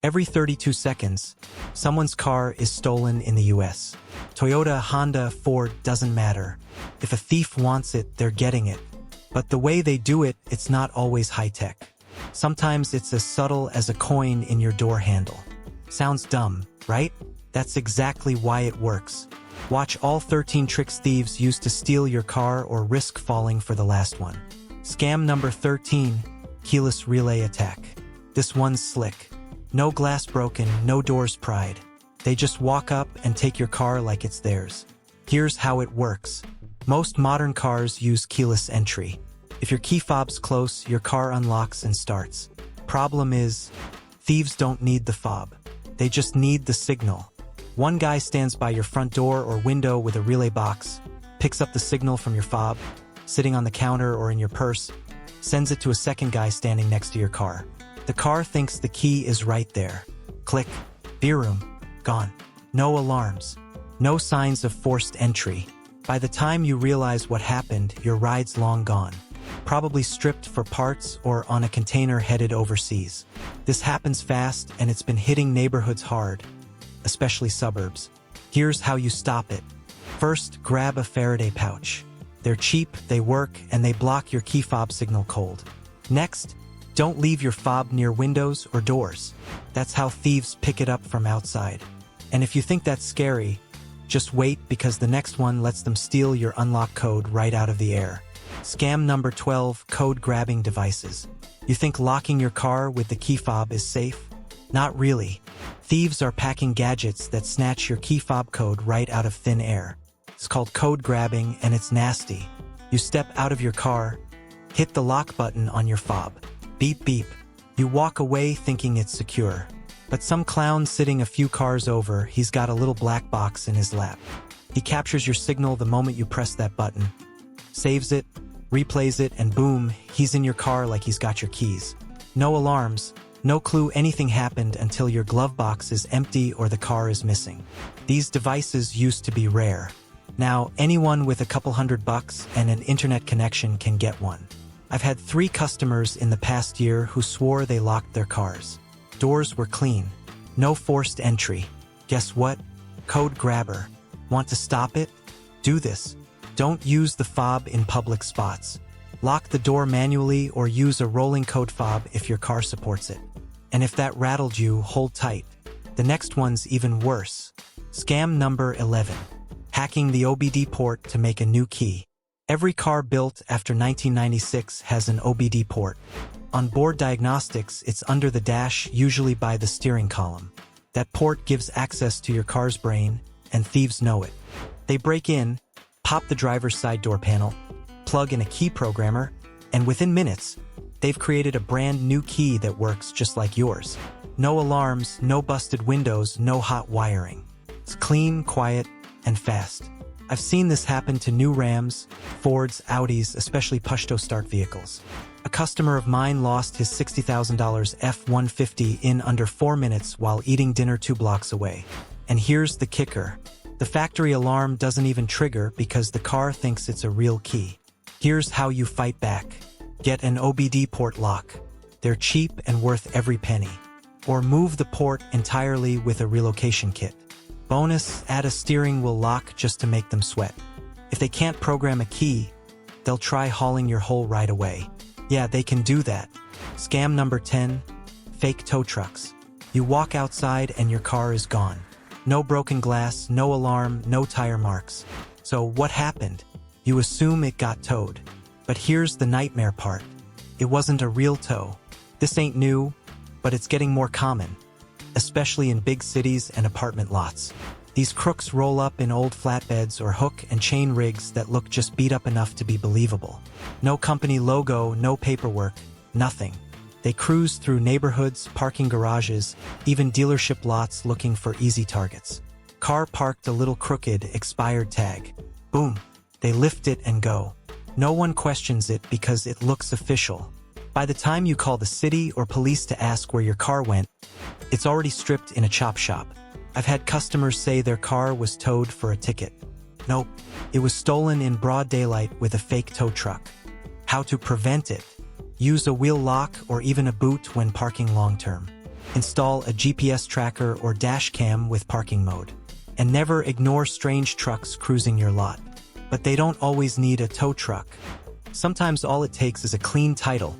Every 32 seconds, someone's car is stolen in the US. Toyota, Honda, Ford, doesn't matter. If a thief wants it, they're getting it. But the way they do it, it's not always high-tech. Sometimes it's as subtle as a coin in your door handle. Sounds dumb, right? That's exactly why it works. Watch all 13 tricks thieves use to steal your car or risk falling for the last one. Scam number 13, keyless relay attack. This one's slick. No glass broken, no doors pried. They just walk up and take your car like it's theirs. Here's how it works. Most modern cars use keyless entry. If your key fob's close, your car unlocks and starts. Problem is, thieves don't need the fob. They just need the signal. One guy stands by your front door or window with a relay box, picks up the signal from your fob, sitting on the counter or in your purse, sends it to a second guy standing next to your car. The car thinks the key is right there. Click. Beer room. Gone. No alarms. No signs of forced entry. By the time you realize what happened, your ride's long gone. Probably stripped for parts or on a container headed overseas. This happens fast and it's been hitting neighborhoods hard, especially suburbs. Here's how you stop it. First, grab a Faraday pouch. They're cheap, they work, and they block your key fob signal cold. Next, don't leave your fob near windows or doors. That's how thieves pick it up from outside. And if you think that's scary, just wait because the next one lets them steal your unlock code right out of the air. Scam number 12, code grabbing devices. You think locking your car with the key fob is safe? Not really. Thieves are packing gadgets that snatch your key fob code right out of thin air. It's called code grabbing and it's nasty. You step out of your car, hit the lock button on your fob. Beep beep. You walk away thinking it's secure. But some clown sitting a few cars over, he's got a little black box in his lap. He captures your signal the moment you press that button, saves it, replays it, and boom, he's in your car like he's got your keys. No alarms, no clue anything happened until your glove box is empty or the car is missing. These devices used to be rare. Now, anyone with a couple $100 and an internet connection can get one. I've had 3 customers in the past year who swore they locked their cars. Doors were clean. No forced entry. Guess what? Code grabber. Want to stop it? Do this. Don't use the fob in public spots. Lock the door manually or use a rolling code fob if your car supports it. And if that rattled you, hold tight. The next one's even worse. Scam number 11. Hacking the OBD port to make a new key. Every car built after 1996 has an OBD port. On board diagnostics, it's under the dash, usually by the steering column. That port gives access to your car's brain, and thieves know it. They break in, pop the driver's side door panel, plug in a key programmer, and within minutes, they've created a brand new key that works just like yours. No alarms, no busted windows, no hot wiring. It's clean, quiet, and fast. I've seen this happen to new Rams, Fords, Audis, especially push-to-start vehicles. A customer of mine lost his $60,000 F-150 in under 4 minutes while eating dinner 2 blocks away. And here's the kicker. The factory alarm doesn't even trigger because the car thinks it's a real key. Here's how you fight back. Get an OBD port lock. They're cheap and worth every penny. Or move the port entirely with a relocation kit. Bonus, add a steering wheel lock just to make them sweat. If they can't program a key, they'll try hauling your whole ride away. Yeah, they can do that. Scam number 10, fake tow trucks. You walk outside and your car is gone. No broken glass, no alarm, no tire marks. So what happened? You assume it got towed. But here's the nightmare part. It wasn't a real tow. This ain't new, but it's getting more common, especially in big cities and apartment lots. These crooks roll up in old flatbeds or hook and chain rigs that look just beat up enough to be believable. No company logo, no paperwork, nothing. They cruise through neighborhoods, parking garages, even dealership lots looking for easy targets. Car parked a little crooked, expired tag. Boom, they lift it and go. No one questions it because it looks official. By the time you call the city or police to ask where your car went, it's already stripped in a chop shop. I've had customers say their car was towed for a ticket. Nope, it was stolen in broad daylight with a fake tow truck. How to prevent it? Use a wheel lock or even a boot when parking long-term. Install a GPS tracker or dash cam with parking mode. And never ignore strange trucks cruising your lot. But they don't always need a tow truck. Sometimes all it takes is a clean title,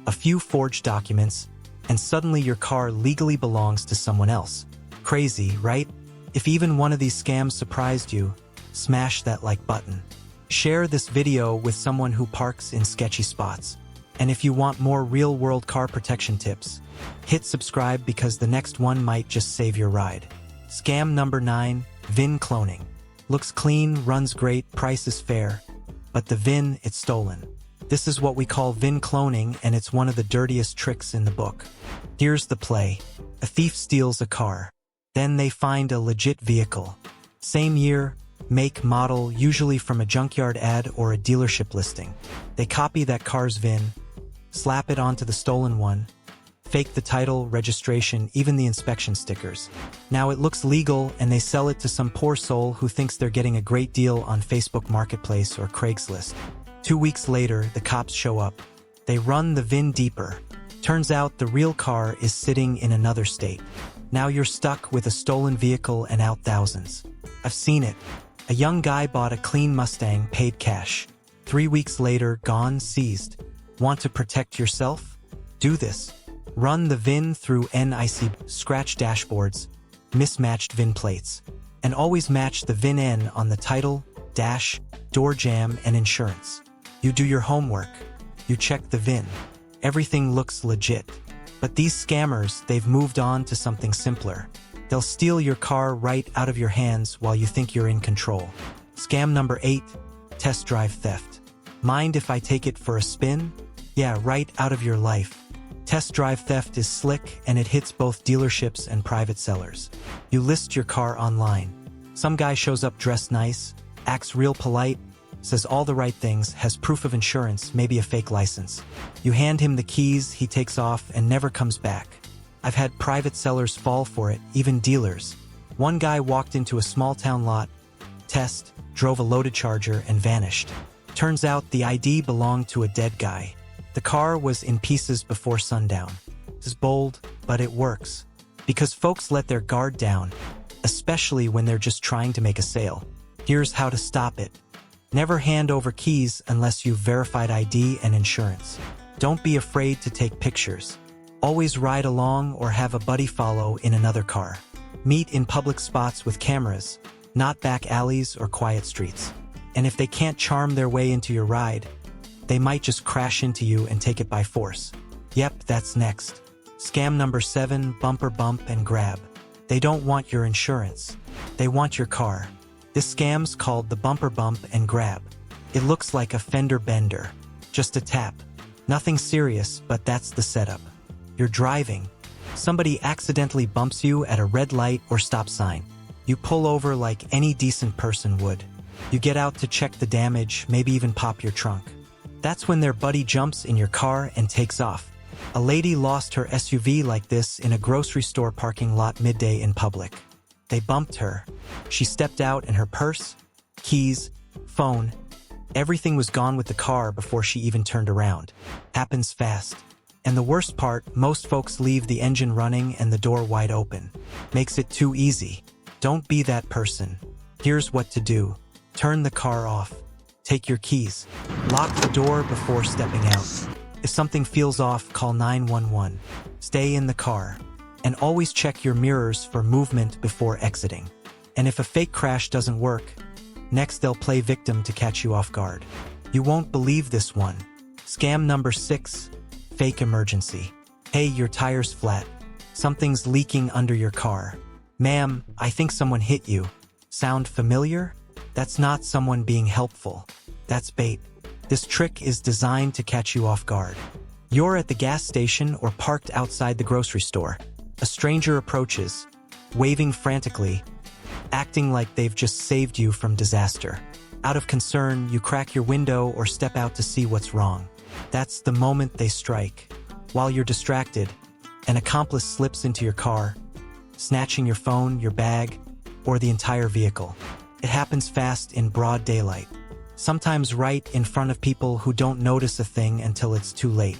a few forged documents, and suddenly your car legally belongs to someone else. Crazy, right? If even one of these scams surprised you, smash that like button. Share this video with someone who parks in sketchy spots. And if you want more real-world car protection tips, hit subscribe because the next one might just save your ride. Scam number 9, VIN cloning. Looks clean, runs great, price is fair, but the VIN, it's stolen. This is what we call VIN cloning, and it's one of the dirtiest tricks in the book. Here's the play. A thief steals a car. Then they find a legit vehicle. Same year, make, model, usually from a junkyard ad or a dealership listing. They copy that car's VIN, slap it onto the stolen one, fake the title, registration, even the inspection stickers. Now it looks legal and they sell it to some poor soul who thinks they're getting a great deal on Facebook Marketplace or Craigslist. 2 weeks later, the cops show up. They run the VIN deeper. Turns out the real car is sitting in another state. Now you're stuck with a stolen vehicle and out thousands. I've seen it. A young guy bought a clean Mustang, paid cash. 3 weeks later, gone, seized. Want to protect yourself? Do this. Run the VIN through NIC, scratch dashboards, mismatched VIN plates, and always match the VIN N on the title, dash, door jamb, and insurance. You do your homework. You check the VIN. Everything looks legit. But these scammers, they've moved on to something simpler. They'll steal your car right out of your hands while you think you're in control. Scam number 8, test drive theft. Mind if I take it for a spin? Yeah, right out of your life. Test drive theft is slick and it hits both dealerships and private sellers. You list your car online. Some guy shows up dressed nice, acts real polite, says all the right things, has proof of insurance, maybe a fake license. You hand him the keys, he takes off and never comes back. I've had private sellers fall for it, even dealers. One guy walked into a small town lot, drove a loaded Charger and vanished. Turns out the ID belonged to a dead guy. The car was in pieces before sundown. This is bold, but it works. Because folks let their guard down, especially when they're just trying to make a sale. Here's how to stop it. Never hand over keys unless you've verified ID and insurance. Don't be afraid to take pictures. Always ride along or have a buddy follow in another car. Meet in public spots with cameras, not back alleys or quiet streets. And if they can't charm their way into your ride, they might just crash into you and take it by force. Yep, that's next. Scam number 7, bumper bump and grab. They don't want your insurance. They want your car. This scam's called the bumper bump and grab. It looks like a fender bender. Just a tap. Nothing serious, but that's the setup. You're driving. Somebody accidentally bumps you at a red light or stop sign. You pull over like any decent person would. You get out to check the damage, maybe even pop your trunk. That's when their buddy jumps in your car and takes off. A lady lost her SUV like this in a grocery store parking lot midday in public. They bumped her. She stepped out and her purse, keys, phone, everything was gone with the car before she even turned around. Happens fast. And the worst part, most folks leave the engine running and the door wide open. Makes it too easy. Don't be that person. Here's what to do. Turn the car off. Take your keys. Lock the door before stepping out. If something feels off, call 911. Stay in the car. And always check your mirrors for movement before exiting. And if a fake crash doesn't work, next they'll play victim to catch you off guard. You won't believe this one. Scam number 6, fake emergency. Hey, your tire's flat. Something's leaking under your car. Ma'am, I think someone hit you. Sound familiar? That's not someone being helpful. That's bait. This trick is designed to catch you off guard. You're at the gas station or parked outside the grocery store. A stranger approaches, waving frantically, acting like they've just saved you from disaster. Out of concern, you crack your window or step out to see what's wrong. That's the moment they strike. While you're distracted, an accomplice slips into your car, snatching your phone, your bag, or the entire vehicle. It happens fast in broad daylight, sometimes right in front of people who don't notice a thing until it's too late.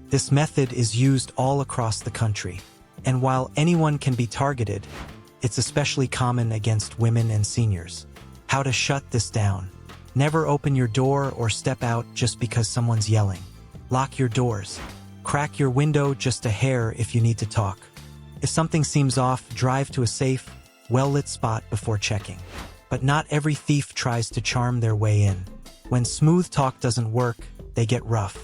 This method is used all across the country. And while anyone can be targeted, it's especially common against women and seniors. How to shut this down. Never open your door or step out just because someone's yelling. Lock your doors. Crack your window just a hair if you need to talk. If something seems off, drive to a safe, well-lit spot before checking. But not every thief tries to charm their way in. When smooth talk doesn't work, they get rough.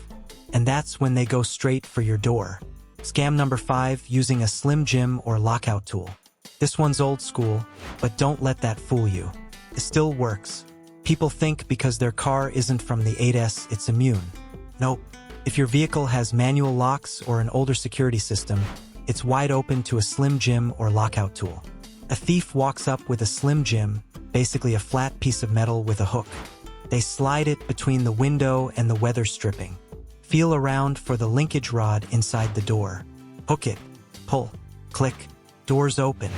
And that's when they go straight for your door. Scam number 5, using a Slim Jim or lockout tool. This one's old school, but don't let that fool you. It still works. People think because their car isn't from the 8S, it's immune. Nope. If your vehicle has manual locks or an older security system, it's wide open to a Slim Jim or lockout tool. A thief walks up with a Slim Jim, basically a flat piece of metal with a hook. They slide it between the window and the weather stripping. Feel around for the linkage rod inside the door. Hook it. Pull. Click. Doors open.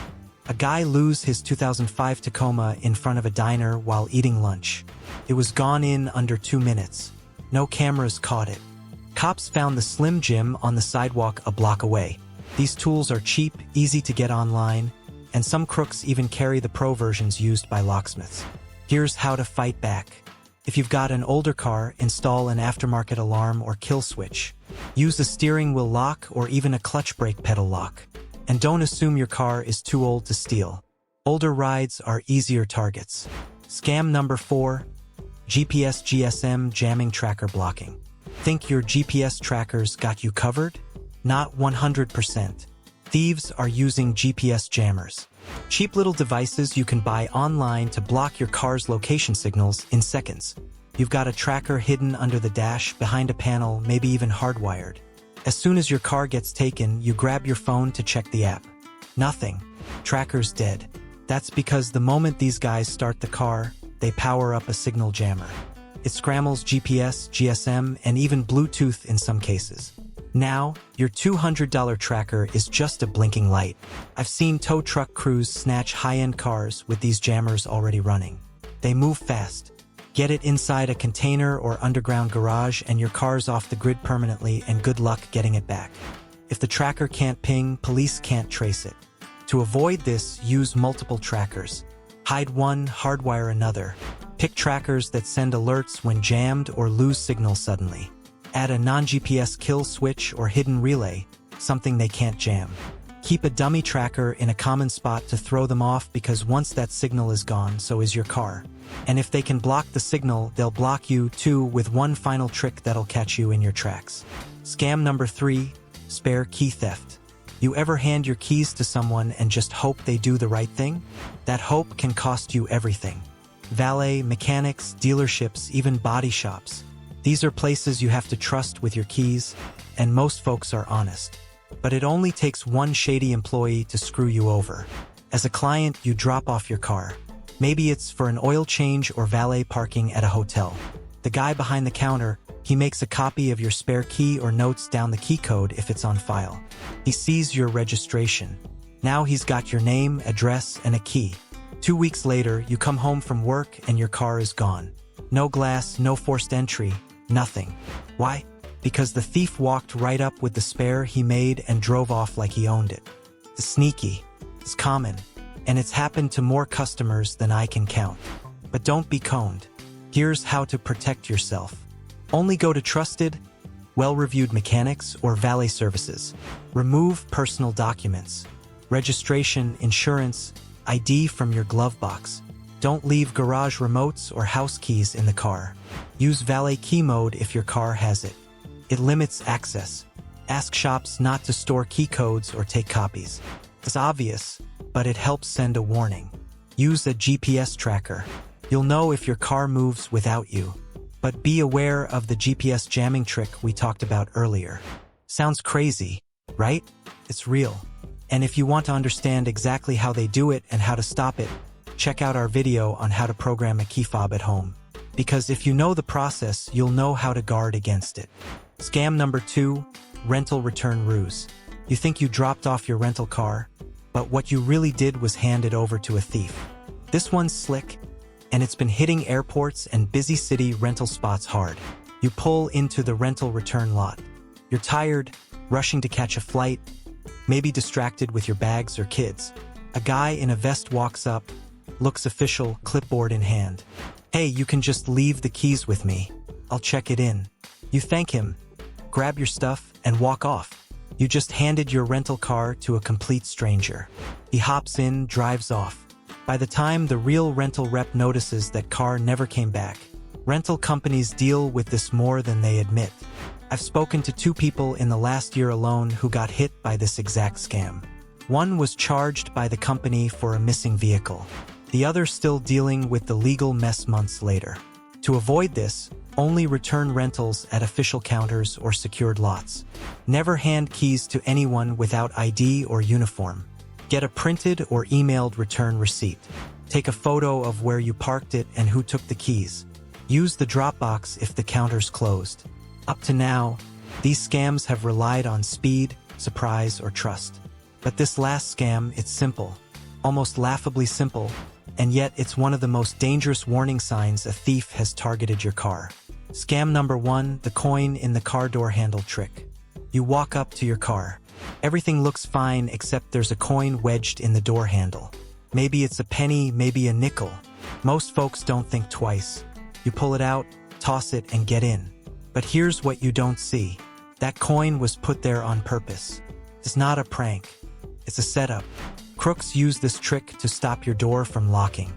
A guy lose his 2005 Tacoma in front of a diner while eating lunch. It was gone in under 2 minutes. No cameras caught it. Cops found the Slim Jim on the sidewalk a block away. These tools are cheap, easy to get online, and some crooks even carry the pro versions used by locksmiths. Here's how to fight back. If you've got an older car, install an aftermarket alarm or kill switch. Use a steering wheel lock or even a clutch brake pedal lock. And don't assume your car is too old to steal. Older rides are easier targets. Scam number 4, GPS GSM jamming tracker blocking. Think your GPS trackers got you covered? Not 100%. Thieves are using GPS jammers. Cheap little devices you can buy online to block your car's location signals in seconds. You've got a tracker hidden under the dash, behind a panel, maybe even hardwired. As soon as your car gets taken, you grab your phone to check the app. Nothing. Tracker's dead. That's because the moment these guys start the car, they power up a signal jammer. It scrambles GPS, GSM, and even Bluetooth in some cases. Now, your $200 tracker is just a blinking light. I've seen tow truck crews snatch high-end cars with these jammers already running. They move fast. Get it inside a container or underground garage and your car's off the grid permanently, and good luck getting it back. If the tracker can't ping, police can't trace it. To avoid this, use multiple trackers. Hide one, hardwire another. Pick trackers that send alerts when jammed or lose signal suddenly. Add a non-GPS kill switch or hidden relay, something they can't jam. Keep a dummy tracker in a common spot to throw them off, because once that signal is gone, so is your car. And if they can block the signal, they'll block you too, with one final trick that'll catch you in your tracks. Scam number 3, spare key theft. You ever hand your keys to someone and just hope they do the right thing? That hope can cost you everything. Valet, mechanics, dealerships, even body shops. These are places you have to trust with your keys, and most folks are honest. But it only takes one shady employee to screw you over. As a client, you drop off your car. Maybe it's for an oil change or valet parking at a hotel. The guy behind the counter, he makes a copy of your spare key or notes down the key code if it's on file. He sees your registration. Now he's got your name, address, and a key. 2 weeks later, you come home from work and your car is gone. No glass, no forced entry, nothing. Why? Because the thief walked right up with the spare he made and drove off like he owned it. It's sneaky. It's common. And it's happened to more customers than I can count. But don't be coned. Here's how to protect yourself. Only go to trusted, well-reviewed mechanics or valet services. Remove personal documents. Registration, insurance, ID from your glove box. Don't leave garage remotes or house keys in the car. Use valet key mode if your car has it. It limits access. Ask shops not to store key codes or take copies. It's obvious, but it helps send a warning. Use a GPS tracker. You'll know if your car moves without you. But be aware of the GPS jamming trick we talked about earlier. Sounds crazy, right? It's real. And if you want to understand exactly how they do it and how to stop it, check out our video on how to program a key fob at home. Because if you know the process, you'll know how to guard against it. Scam number 2, rental return ruse. You think you dropped off your rental car, but what you really did was hand it over to a thief. This one's slick, and it's been hitting airports and busy city rental spots hard. You pull into the rental return lot. You're tired, rushing to catch a flight, maybe distracted with your bags or kids. A guy in a vest walks up, looks official, clipboard in hand. "Hey, you can just leave the keys with me. I'll check it in." You thank him, grab your stuff, and walk off. You just handed your rental car to a complete stranger. He hops in, drives off. By the time the real rental rep notices that car never came back, rental companies deal with this more than they admit. I've spoken to 2 people in the last year alone who got hit by this exact scam. One was charged by the company for a missing vehicle. The other still dealing with the legal mess months later. To avoid this, only return rentals at official counters or secured lots. Never hand keys to anyone without ID or uniform. Get a printed or emailed return receipt. Take a photo of where you parked it and who took the keys. Use the Dropbox if the counter's closed. Up to now, these scams have relied on speed, surprise, or trust. But this last scam, it's simple, almost laughably simple, and yet it's one of the most dangerous warning signs a thief has targeted your car. Scam number 1, the coin in the car door handle trick. You walk up to your car. Everything looks fine except there's a coin wedged in the door handle. Maybe it's a penny, maybe a nickel. Most folks don't think twice. You pull it out, toss it, and get in. But here's what you don't see. That coin was put there on purpose. It's not a prank. It's a setup. Crooks use this trick to stop your door from locking.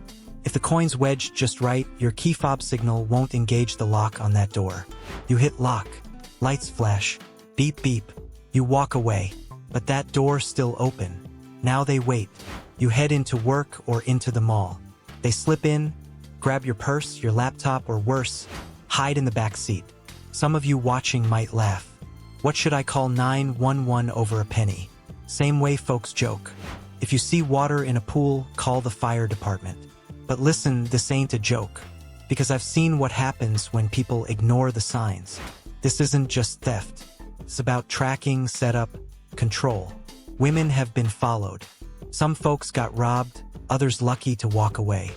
If the coin's wedged just right, your key fob signal won't engage the lock on that door. You hit lock. Lights flash. Beep beep. You walk away. But that door's still open. Now they wait. You head into work or into the mall. They slip in, grab your purse, your laptop, or worse, hide in the back seat. Some of you watching might laugh. What should I call 911 over a penny? Same way folks joke. If you see water in a pool, call the fire department. But listen, this ain't a joke. Because I've seen what happens when people ignore the signs. This isn't just theft. It's about tracking, setup, control. Women have been followed. Some folks got robbed, others lucky to walk away.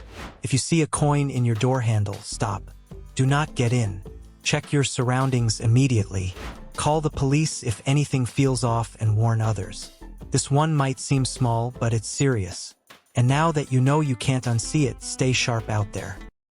If you see a coin in your door handle, stop. Do not get in. Check your surroundings immediately. Call the police if anything feels off and warn others. This one might seem small, but it's serious. And now that you know you can't unsee it, stay sharp out there.